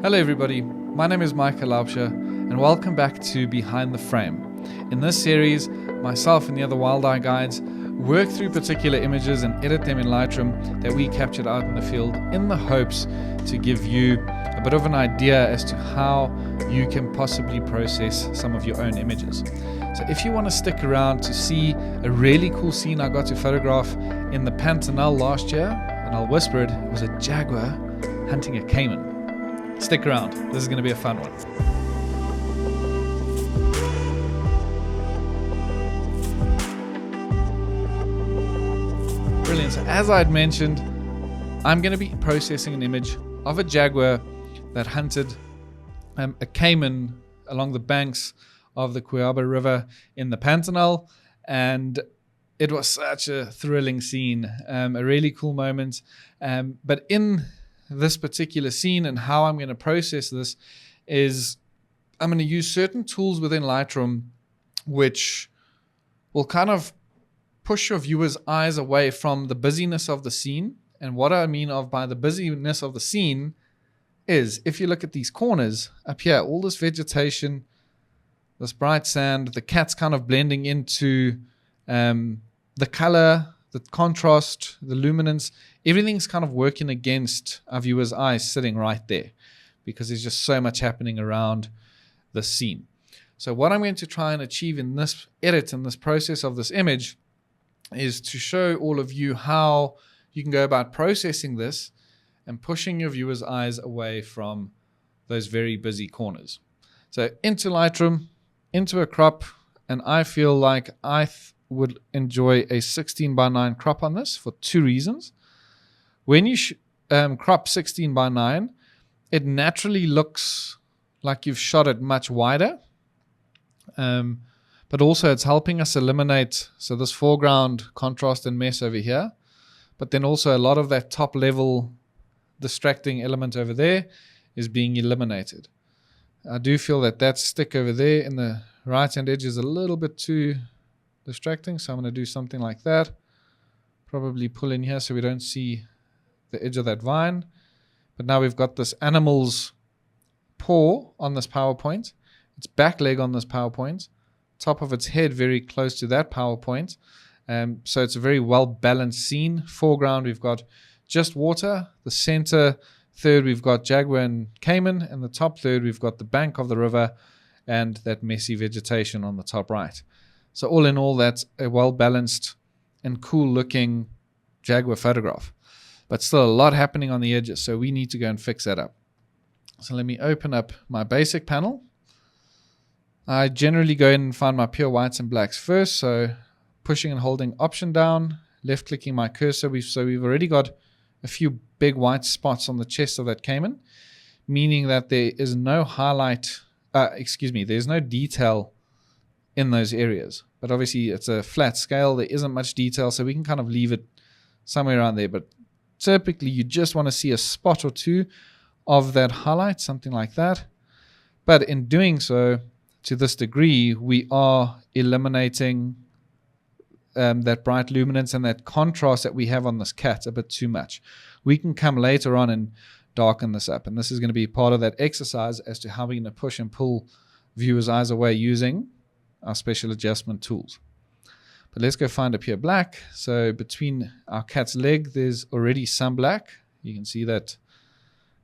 Hello everybody, my name is Michael Laubscher and welcome back to Behind the Frame. In this series, myself and the other Wild Eye guides work through particular images and edit them in Lightroom that we captured out in the field in the hopes to give you a bit of an idea as to how you can possibly process some of your own images. So if you want to stick around to see a really cool scene I got to photograph in the Pantanal last year, and I'll whisper it, it was a Jaguar hunting a caiman. Stick around, this is going to be a fun one. Brilliant, so as I'd mentioned, I'm going to be processing an image of a Jaguar that hunted a caiman along the banks of the Cuiaba River in the Pantanal, and it was such a thrilling scene, a really cool moment, but in this particular scene and how I'm going to process this is I'm going to use certain tools within Lightroom which will kind of push your viewer's eyes away from the busyness of the scene. And what I mean by the busyness of the scene is if you look at these corners up here, all this vegetation, this bright sand, the cat's kind of blending into the color, the contrast, the luminance, everything's kind of working against our viewer's eyes sitting right there because there's just so much happening around the scene. So what I'm going to try and achieve in this edit and this process of this image is to show all of you how you can go about processing this and pushing your viewer's eyes away from those very busy corners. So into Lightroom, into a crop, and I feel like I would enjoy a 16:9 crop on this for two reasons. When you crop 16:9, it naturally looks like you've shot it much wider, but also it's helping us eliminate this foreground contrast and mess over here, but then also a lot of that top level distracting element over there is being eliminated. I do feel that stick over there in the right hand edge is a little bit too distracting, so I'm going to do something like that. Probably pull in here so we don't see the edge of that vine. But now we've got this animal's paw on this PowerPoint, its back leg on this PowerPoint, top of its head very close to that PowerPoint. So it's a very well balanced scene. Foreground we've got just water, the center third we've got Jaguar and caiman, and the top third we've got the bank of the river and that messy vegetation on the top right. So all in all, that's a well-balanced and cool-looking Jaguar photograph. But still a lot happening on the edges, so we need to go and fix that up. So let me open up my basic panel. I generally go in and find my pure whites and blacks first, so pushing and holding Option down, left-clicking my cursor. We've already got a few big white spots on the chest of that caiman, meaning that there is no there's no detail in those areas. But obviously it's a flat scale, there isn't much detail, so we can kind of leave it somewhere around there. But typically you just want to see a spot or two of that highlight, something like that. But in doing so, to this degree, we are eliminating that bright luminance and that contrast that we have on this cat a bit too much. We can come later on and darken this up, and this is going to be part of that exercise as to how we're going to push and pull viewers' eyes away using our special adjustment tools. But let's go find a pure black. So between our cat's leg, there's already some black. You can see that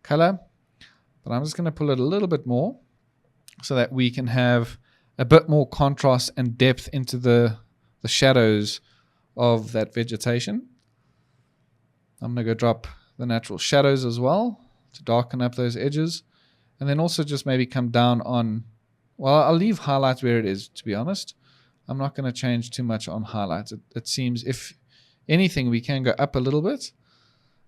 color. But I'm just going to pull it a little bit more so that we can have a bit more contrast and depth into the shadows of that vegetation. I'm going to go drop the natural shadows as well to darken up those edges. And then also just maybe come down on, well, I'll leave highlights where it is, to be honest. I'm not going to change too much on highlights. It seems, if anything, we can go up a little bit.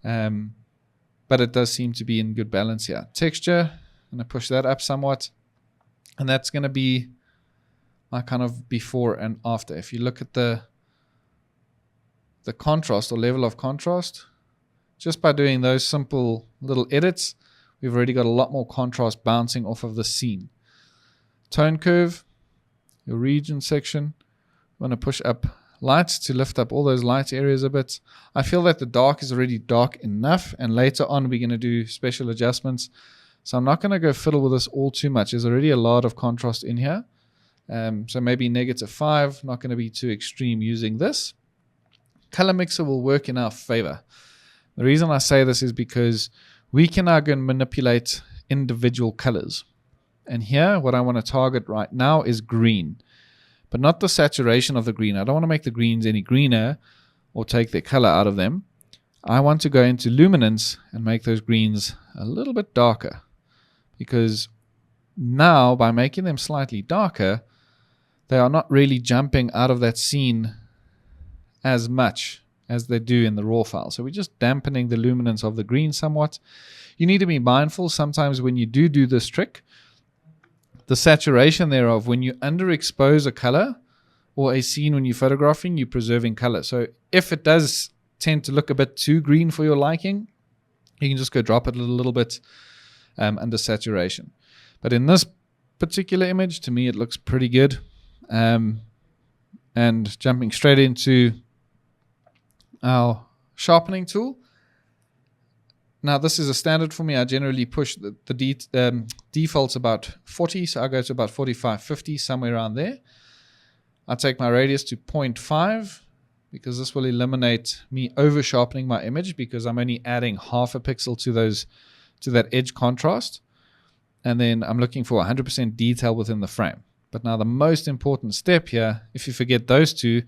But it does seem to be in good balance here. Texture, I'm going to push that up somewhat. And that's going to be my kind of before and after. If you look at the contrast or level of contrast, just by doing those simple little edits, we've already got a lot more contrast bouncing off of the scene. Tone curve, your region section, I'm going to push up lights to lift up all those light areas a bit. I feel that the dark is already dark enough, and later on we're going to do special adjustments So I'm not going to go fiddle with this all too much. There's already a lot of contrast in here. So maybe -5, not going to be too extreme using this. Color mixer will work in our favor. The reason I say this is because we can now go and manipulate individual colors. And here, what I want to target right now is green, but not the saturation of the green. I don't want to make the greens any greener or take their color out of them. I want to go into luminance and make those greens a little bit darker, because now by making them slightly darker, they are not really jumping out of that scene as much as they do in the raw file. So we're just dampening the luminance of the green somewhat. You need to be mindful sometimes when you do this trick, the saturation thereof. When you underexpose a color or a scene when you're photographing, you're preserving color. So if it does tend to look a bit too green for your liking, you can just go drop it a little bit under saturation. But in this particular image, to me, it looks pretty good. And jumping straight into our sharpening tool. Now, this is a standard for me. I generally push the default's about 40, so I go to about 45, 50, somewhere around there. I take my radius to 0.5 because this will eliminate me over sharpening my image, because I'm only adding half a pixel to that edge contrast. And then I'm looking for 100% detail within the frame. But now the most important step here, if you forget those two,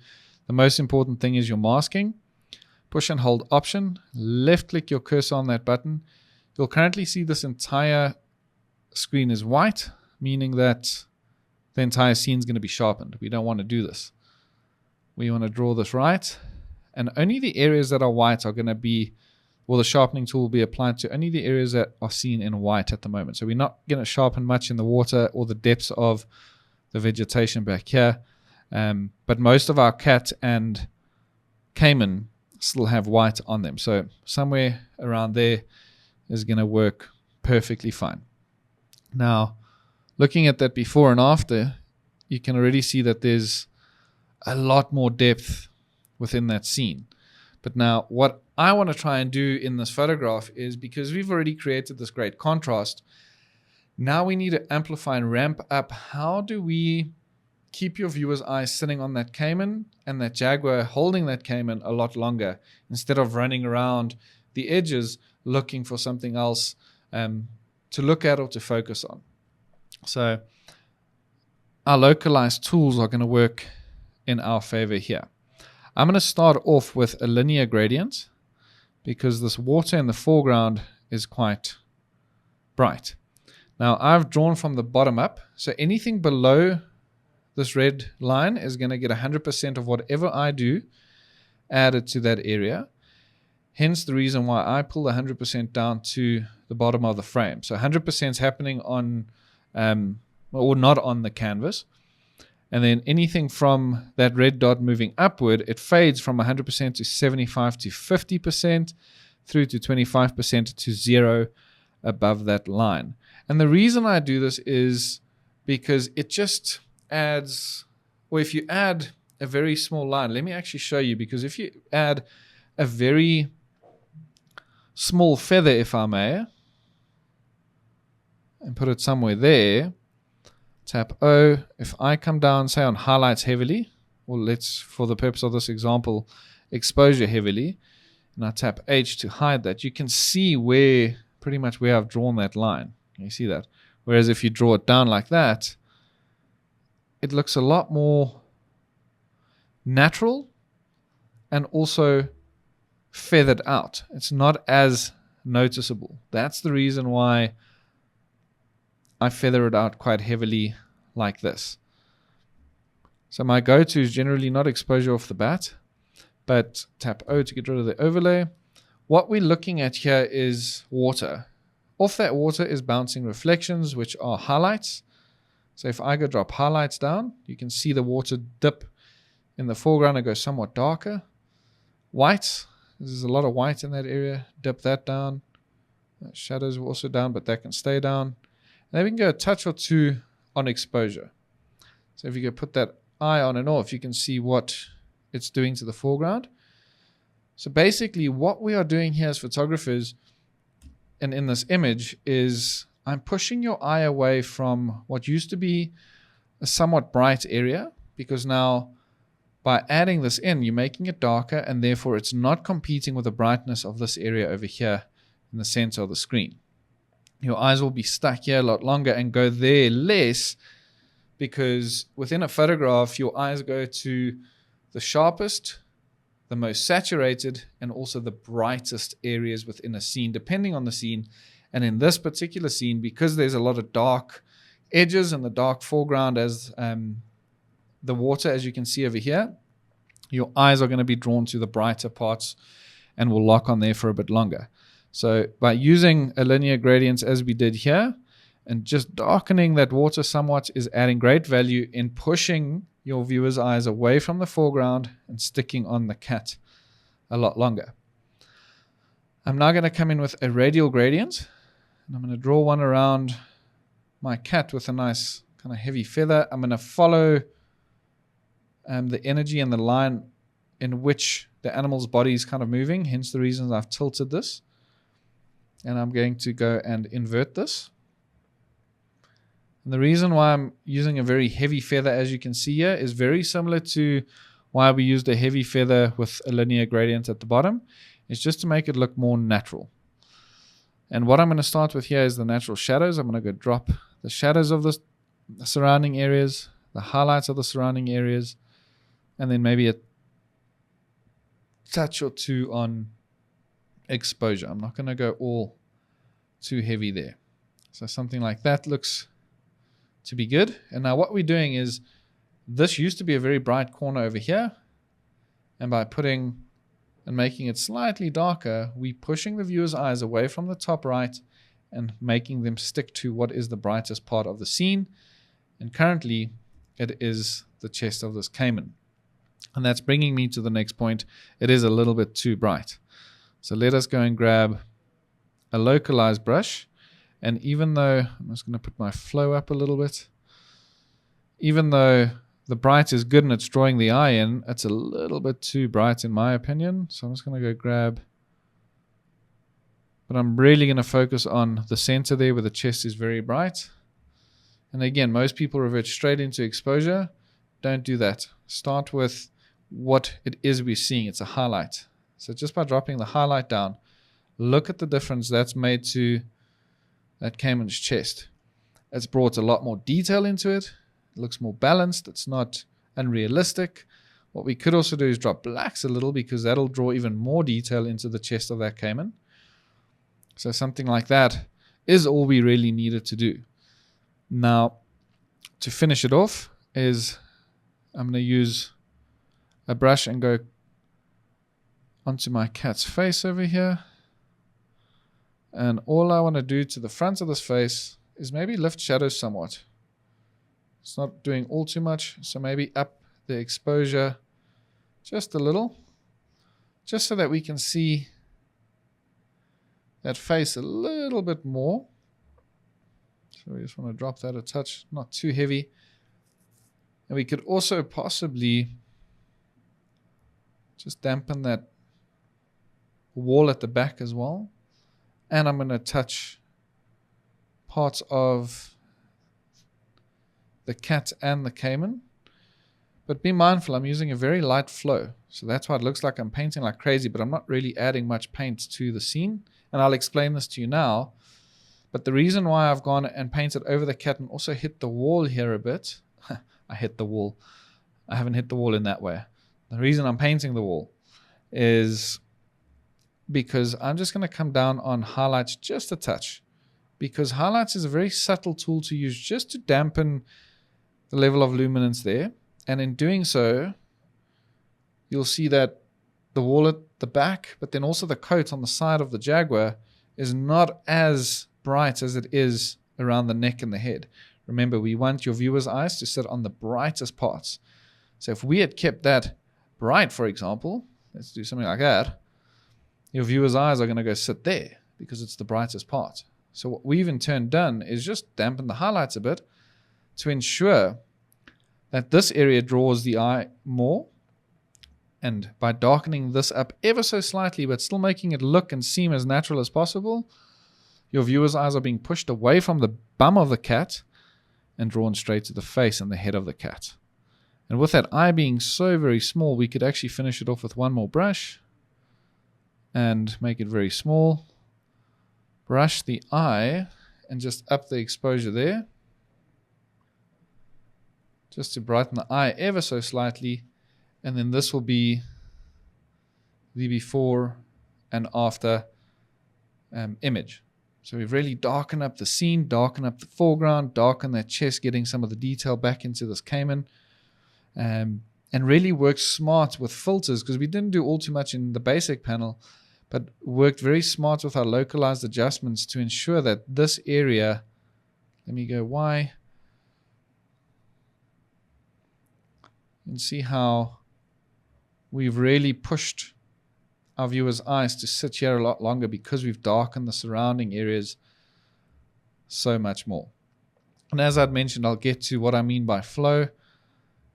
the most important thing is your masking. Push and hold Option, left click your cursor on that button. You'll currently see this entire screen is white, meaning that the entire scene is going to be sharpened. We don't want to do this. We want to draw this right, and only the areas that are white are going to be, well, the sharpening tool will be applied to only the areas that are seen in white at the moment. So we're not going to sharpen much in the water or the depths of the vegetation back here. But most of our cat and caiman still have white on them. So somewhere around there is going to work perfectly fine. Now, looking at that before and after, you can already see that there's a lot more depth within that scene. But now what I want to try and do in this photograph is, because we've already created this great contrast, now we need to amplify and ramp up. How do we keep your viewer's eyes sitting on that caiman and that Jaguar holding that caiman a lot longer, instead of running around the edges looking for something else to look at or to focus on? So our localized tools are going to work in our favor here. I'm going to start off with a linear gradient, because this water in the foreground is quite bright. Now I've drawn from the bottom up, so anything below this red line is going to get 100% of whatever I do added to that area. Hence the reason why I pull the 100% down to the bottom of the frame. So 100% is happening on, or not on the canvas. And then anything from that red dot moving upward, it fades from 100% to 75 to 50%, through to 25% to 0 above that line. And the reason I do this is because it just adds, or if you add a very small line, let me actually show you, because if you add a very small feather, if I may, and put it somewhere there, tap O. If I come down, say on highlights heavily, or let's, for the purpose of this example, exposure heavily, and I tap H to hide that, you can see where, pretty much where I've drawn that line. You see that? Whereas if you draw it down like that, it looks a lot more natural and also feathered out. It's not as noticeable. That's the reason why I feather it out quite heavily like this. So my go-to is generally not exposure off the bat, but tap O to get rid of the overlay. What we're looking at here is water. Off that water is bouncing reflections, which are highlights. So if I go drop highlights down, you can see the water dip in the foreground and go somewhat darker. White, there's a lot of white in that area. Dip that down. Shadows are also down, but that can stay down. And then we can go a touch or two on exposure. So if you go put that eye on and off, you can see what it's doing to the foreground. So basically what we are doing here as photographers and in this image is I'm pushing your eye away from what used to be a somewhat bright area, because now by adding this in, you're making it darker, and therefore it's not competing with the brightness of this area over here in the center of the screen. Your eyes will be stuck here a lot longer and go there less, because within a photograph, your eyes go to the sharpest, the most saturated, and also the brightest areas within a scene, depending on the scene. And in this particular scene, because there's a lot of dark edges and the dark foreground as the water, as you can see over here, your eyes are going to be drawn to the brighter parts and will lock on there for a bit longer. So by using a linear gradient as we did here and just darkening that water somewhat is adding great value in pushing your viewer's eyes away from the foreground and sticking on the cat a lot longer. I'm now going to come in with a radial gradient, and I'm going to draw one around my cat with a nice kind of heavy feather. I'm going to follow the energy and the line in which the animal's body is kind of moving, hence the reasons I've tilted this. And I'm going to go and invert this. And the reason why I'm using a very heavy feather, as you can see here, is very similar to why we used a heavy feather with a linear gradient at the bottom. It's just to make it look more natural. And what I'm going to start with here is the natural shadows. I'm going to go drop the shadows of the surrounding areas, the highlights of the surrounding areas, and then maybe a touch or two on exposure. I'm not going to go all too heavy there. So something like that looks to be good. And now what we're doing is, this used to be a very bright corner over here, and by putting and making it slightly darker, we're pushing the viewer's eyes away from the top right and making them stick to what is the brightest part of the scene. And currently it is the chest of this caiman. And that's bringing me to the next point. It is a little bit too bright. So let us go and grab a localized brush. And even though, I'm just going to put my flow up a little bit, even though the bright is good and it's drawing the eye in, it's a little bit too bright in my opinion. So I'm just going to go grab, but I'm really going to focus on the center there where the chest is very bright. And again, most people revert straight into exposure. Don't do that. Start with what it is we're seeing. It's a highlight. So just by dropping the highlight down, look at the difference that's made to that caiman's chest. It's brought a lot more detail into it. It looks more balanced. It's not unrealistic. What we could also do is drop blacks a little, because that'll draw even more detail into the chest of that caiman. So something like that is all we really needed to do. Now, to finish it off is I'm going to use a brush and go onto my cat's face over here. And all I want to do to the front of this face is maybe lift shadows somewhat. It's not doing all too much, so maybe up the exposure just a little, just so that we can see that face a little bit more. So we just want to drop that a touch, not too heavy. And we could also possibly just dampen that wall at the back as well. And I'm going to touch parts of the cat and the caiman. But be mindful, I'm using a very light flow. So that's why it looks like I'm painting like crazy, but I'm not really adding much paint to the scene. And I'll explain this to you now. But the reason why I've gone and painted over the cat and also hit the wall here a bit, I hit the wall. I haven't hit the wall in that way. The reason I'm painting the wall is because I'm just going to come down on highlights just a touch. Because highlights is a very subtle tool to use just to dampen the level of luminance there. And in doing so, you'll see that the wall at the back, but then also the coat on the side of the Jaguar, is not as bright as it is around the neck and the head. Remember, we want your viewer's eyes to sit on the brightest parts. So if we had kept that bright, for example, let's do something like that, your viewer's eyes are going to go sit there because it's the brightest part. So what we've in turn done is just dampen the highlights a bit to ensure that this area draws the eye more. And by darkening this up ever so slightly, but still making it look and seem as natural as possible, your viewer's eyes are being pushed away from the bum of the cat and drawn straight to the face and the head of the cat. And with that eye being so very small, we could actually finish it off with one more brush and make it very small. Brush the eye and just up the exposure there, just to brighten the eye ever so slightly. And then this will be the before and after image. So we've really darkened up the scene, darkened up the foreground, darkened that chest, getting some of the detail back into this caiman, and really worked smart with filters, because we didn't do all too much in the basic panel, but worked very smart with our localized adjustments to ensure that this area, let me go Y, you can see how we've really pushed our viewers' eyes to sit here a lot longer because we've darkened the surrounding areas so much more. And as I'd mentioned, I'll get to what I mean by flow.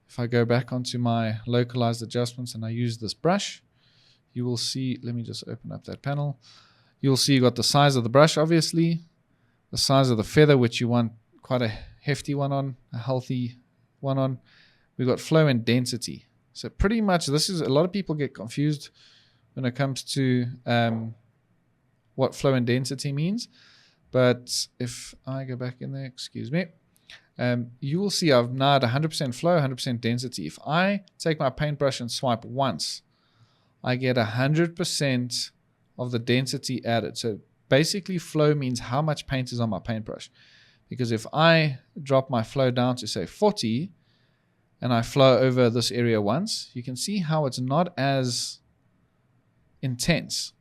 If I go back onto my localized adjustments and I use this brush, you will see, let me just open up that panel. You'll see you've got the size of the brush, obviously, the size of the feather, which you want quite a hefty one on, a healthy one on. We've got flow and density. So pretty much this is, a lot of people get confused when it comes to what flow and density means. But if I go back in there, excuse me, you will see I've now at 100% flow, 100% density. If I take my paintbrush and swipe once, I get 100% of the density added. So basically flow means how much paint is on my paintbrush. Because if I drop my flow down to say 40 and I flow over this area once, you can see how it's not as intense.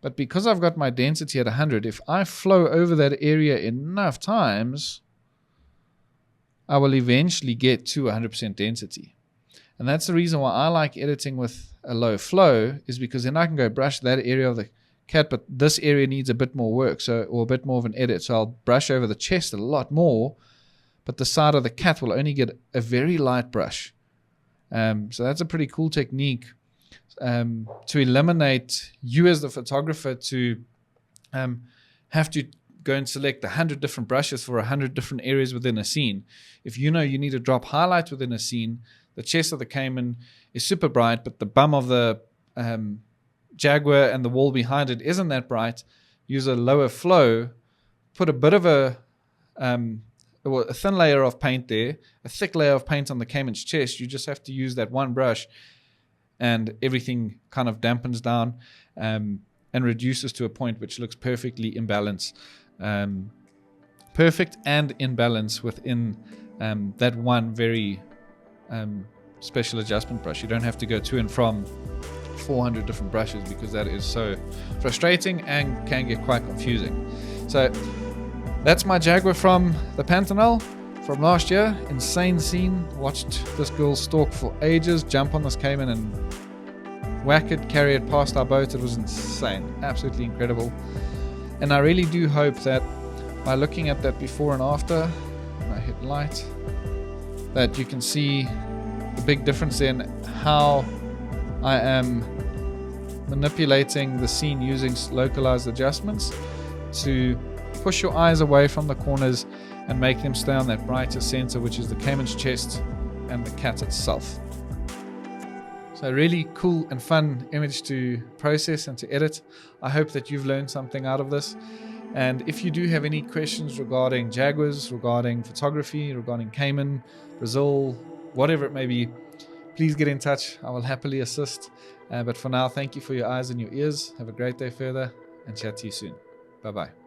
But because I've got my density at 100, if I flow over that area enough times, I will eventually get to 100% density. And that's the reason why I like editing with a low flow, is because then I can go brush that area of the cat, but this area needs a bit more work, or a bit more of an edit. So I'll brush over the chest a lot more, but the side of the cat will only get a very light brush. So that's a pretty cool technique to eliminate you as the photographer to have to go and select 100 different brushes for 100 different areas within a scene. If you know you need to drop highlights within a scene, the chest of the caiman is super bright, but the bum of the Jaguar and the wall behind it isn't that bright, use a lower flow, put a bit of a thin layer of paint there, a thick layer of paint on the caiman's chest. You just have to use that one brush and everything kind of dampens down and reduces to a point which looks perfectly in balance. Perfect and in balance within that one very special adjustment brush. You don't have to go to and from 400 different brushes, because that is so frustrating and can get quite confusing. So that's my Jaguar from the Pantanal from last year. Insane scene. Watched this girl stalk for ages, jump on this caiman and whack it, carry it past our boat. It was insane, absolutely incredible. And I really do hope that by looking at that before and after, when I hit light, that you can see the big difference in how I am manipulating the scene using localized adjustments to push your eyes away from the corners and make them stay on that brighter center, which is the caiman's chest and the cat itself. So really cool and fun image to process and to edit. I hope that you've learned something out of this. And if you do have any questions regarding Jaguars, regarding photography, regarding caiman, Brazil, whatever it may be, please get in touch. I will happily assist. But for now, thank you for your eyes and your ears. Have a great day further, and chat to you soon. Bye-bye.